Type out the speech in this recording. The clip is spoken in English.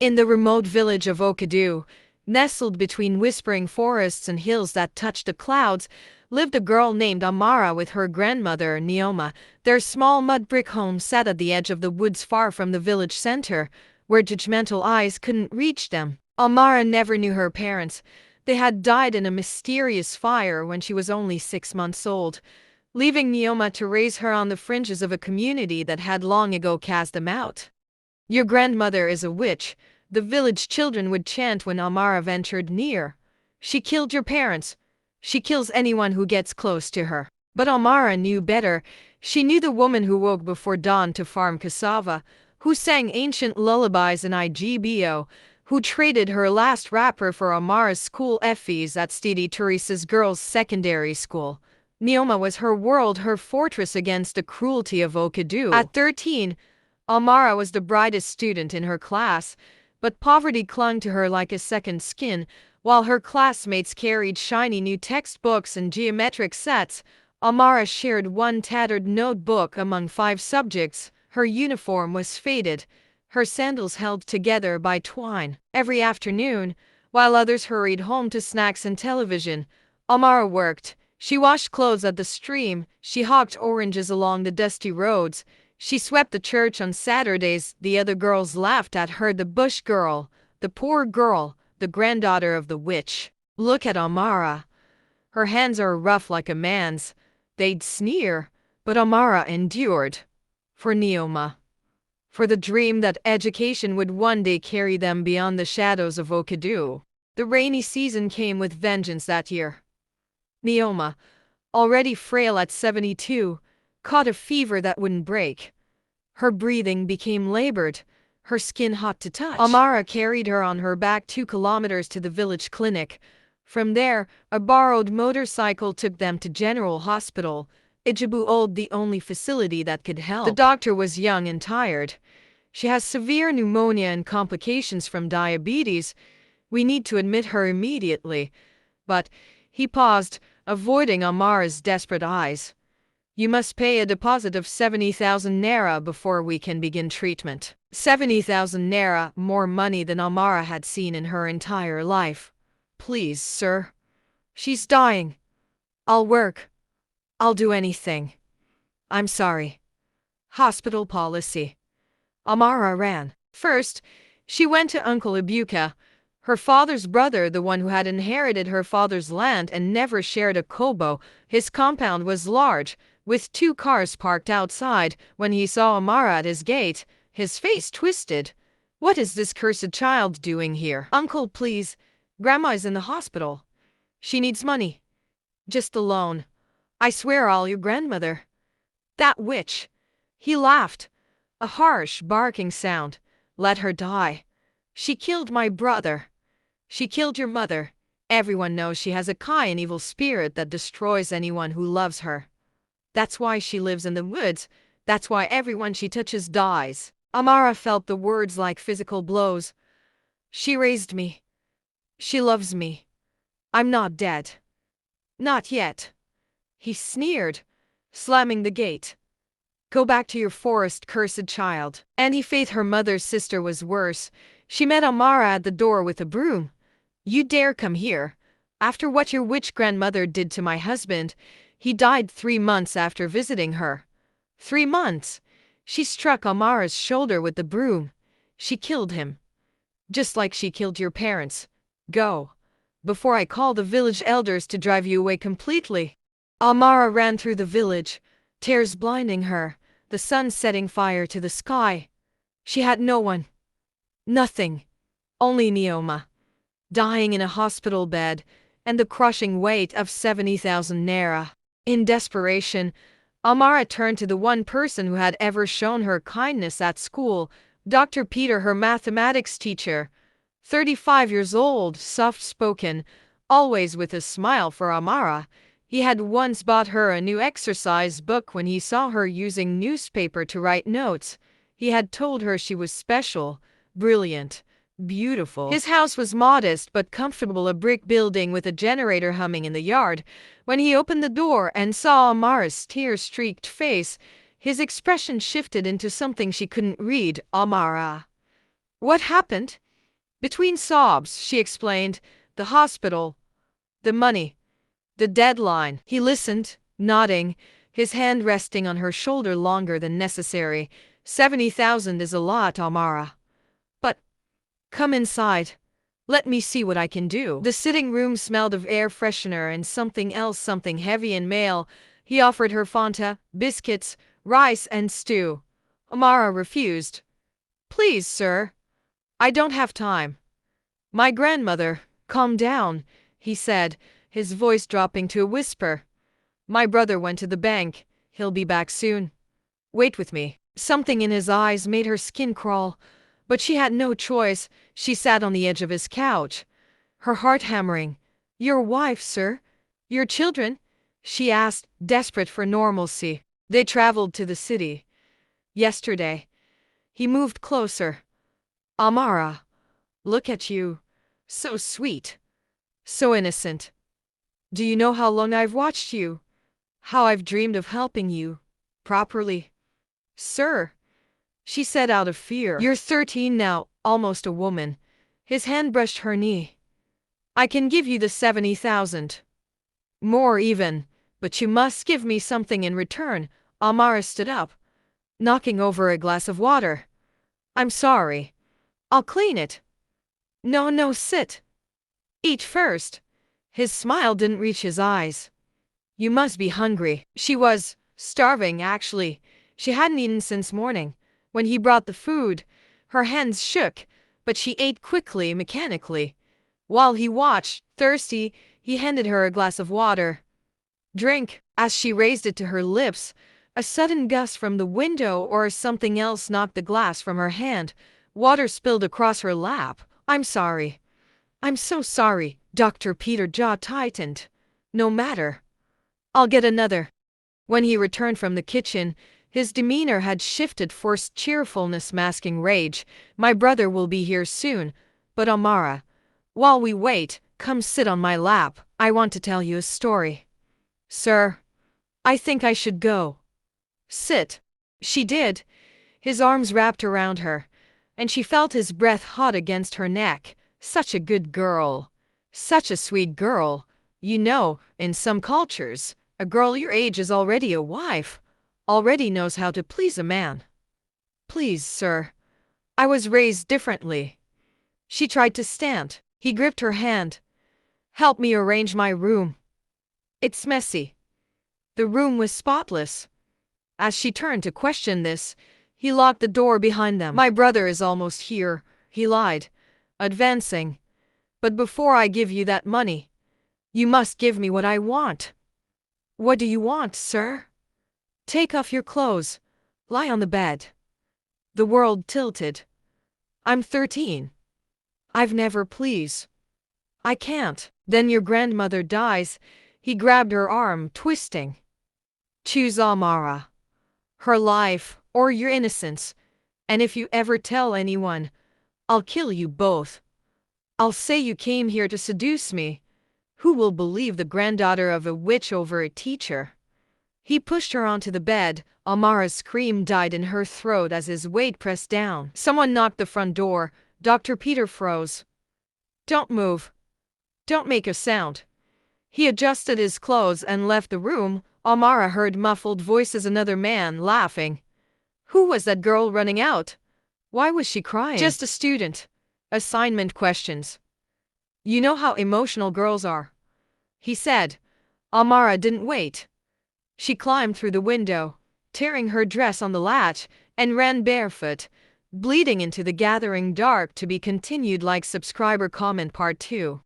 In the remote village of Okadu, nestled between whispering forests and hills that touched the clouds, lived a girl named Amara with her grandmother, Neoma. Their small mud brick home sat at the edge of the woods far from the village center, where judgmental eyes couldn't reach them. Amara never knew her parents. They had died in a mysterious fire when she was only 6 months old, leaving Neoma to raise her on the fringes of a community that had long ago cast them out. "Your grandmother is a witch," the village children would chant when Amara ventured near. "She killed your parents. She kills anyone who gets close to her." But Amara knew better. She knew the woman who woke before dawn to farm cassava, who sang ancient lullabies in IGBO, who traded her last wrapper for Amara's school fees at Steady Teresa's girls' secondary school. Neoma was her world, her fortress against the cruelty of Okadu. At 13, Amara was the brightest student in her class, but poverty clung to her like a second skin. While her classmates carried shiny new textbooks and geometric sets, Amara shared one tattered notebook among 5 subjects. Her uniform was faded, her sandals held together by twine. Every afternoon, while others hurried home to snacks and television, Amara worked. She washed clothes at the stream, she hawked oranges along the dusty roads, she swept the church on Saturdays. The other girls laughed at her, the bush girl, the poor girl, the granddaughter of the witch. "Look at Amara. Her hands are rough like a man's," they'd sneer, but Amara endured. For Neoma. For the dream that education would one day carry them beyond the shadows of Okadu. The rainy season came with vengeance that year. Neoma, already frail at 72, caught a fever that wouldn't break. Her breathing became labored, her skin hot to touch. Amara carried her on her back 2 kilometers to the village clinic. From there, a borrowed motorcycle took them to General Hospital, Ijebu Old, the only facility that could help. The doctor was young and tired. "She has severe pneumonia and complications from diabetes. We need to admit her immediately." But he paused, avoiding Amara's desperate eyes. "You must pay a deposit of 70,000 naira before we can begin treatment." 70,000 naira, more money than Amara had seen in her entire life. "Please, sir. She's dying. I'll work. I'll do anything. I'm sorry." Hospital policy. Amara ran. First, she went to Uncle Ibuka, her father's brother, the one who had inherited her father's land and never shared a kobo. His compound was large, with 2 cars parked outside. When he saw Amara at his gate, his face twisted. "What is this cursed child doing here?" "Uncle, please. Grandma is in the hospital. She needs money. Just a loan. I swear I'll your grandmother." "That witch." He laughed. A harsh, barking sound. "Let her die. She killed my brother. She killed your mother. Everyone knows she has a kind evil spirit that destroys anyone who loves her. That's why she lives in the woods. That's why everyone she touches dies." Amara felt the words like physical blows. "She raised me. She loves me. I'm not dead. Not yet." He sneered, slamming the gate. "Go back to your forest, cursed child." Andy Faith, her mother's sister, was worse. She met Amara at the door with a broom. "You dare come here? After what your witch grandmother did to my husband. He died 3 months after visiting her." 3 months? She struck Amara's shoulder with the broom. "She killed him. Just like she killed your parents. Go, before I call the village elders to drive you away completely." Amara ran through the village, tears blinding her, the sun setting fire to the sky. She had no one. Nothing. Only Neoma, dying in a hospital bed, and the crushing weight of 70,000 naira. In desperation, Amara turned to the one person who had ever shown her kindness at school, Dr. Peter, her mathematics teacher. 35 years old, soft-spoken, always with a smile for Amara. He had once bought her a new exercise book when he saw her using newspaper to write notes. He had told her she was special, brilliant, beautiful. His house was modest but comfortable, a brick building with a generator humming in the yard. When he opened the door and saw Amara's tear-streaked face, his expression shifted into something she couldn't read. "Amara, what happened?" Between sobs, she explained, the hospital, the money, the deadline. He listened, nodding, his hand resting on her shoulder longer than necessary. 70,000 is a lot, Amara. But come inside. Let me see what I can do. The sitting room smelled of air freshener and something else, something heavy and male. He offered her Fanta, biscuits, rice, and stew. Amara refused. Please, sir. I don't have time. My grandmother. Calm down, he said, his voice dropping to a whisper. My brother went to the bank. He'll be back soon. Wait with me. Something in his eyes made her skin crawl, but she had no choice. She sat on the edge of his couch, her heart hammering. Your wife, sir? Your children? She asked, desperate for normalcy. They traveled to the city. Yesterday. He moved closer. Amara, look at you. So sweet. So innocent. Do you know how long I've watched you? How I've dreamed of helping you. Properly. Sir, she said out of fear. You're 13 now, almost a woman. His hand brushed her knee. I can give you the 70,000. More even, but you must give me something in return. Amara stood up, knocking over a glass of water. I'm sorry. I'll clean it. No, sit. Eat first. His smile didn't reach his eyes. You must be hungry. She was starving, actually. She hadn't eaten since morning. When he brought the food, her hands shook, but she ate quickly, mechanically. While he watched, thirsty, he handed her a glass of water. Drink. As she raised it to her lips, a sudden gust from the window or something else knocked the glass from her hand. Water spilled across her lap. I'm sorry. I'm so sorry. Dr. Peter jaw tightened. No matter. I'll get another. When he returned from the kitchen, his demeanor had shifted, forced cheerfulness masking rage. My brother will be here soon, but Amara, while we wait, come sit on my lap. I want to tell you a story. Sir, I think I should go. Sit. She did. His arms wrapped around her, and she felt his breath hot against her neck. Such a good girl. Such a sweet girl. You know, in some cultures, a girl your age is already a wife, already knows how to please a man. Please, sir. I was raised differently. She tried to stand. He gripped her hand. Help me arrange my room. It's messy. The room was spotless. As she turned to question this, he locked the door behind them. My brother is almost here, he lied, advancing. But before I give you that money, you must give me what I want. What do you want, sir? Take off your clothes. Lie on the bed. The world tilted. I'm 13. I've never, please. I can't. Then your grandmother dies. He grabbed her arm, twisting. Choose Amara. Her life, or your innocence. And if you ever tell anyone, I'll kill you both. I'll say you came here to seduce me. Who will believe the granddaughter of a witch over a teacher? He pushed her onto the bed. Amara's scream died in her throat as his weight pressed down. Someone knocked the front door. Dr. Peter froze. Don't move. Don't make a sound. He adjusted his clothes and left the room. Amara heard muffled voices, another man laughing. Who was that girl running out? Why was she crying? Just a student. Assignment questions. You know how emotional girls are, he said. Amara didn't wait. She climbed through the window, tearing her dress on the latch, and ran barefoot, bleeding into the gathering dark. To be continued. Like, subscribe, or comment part 2.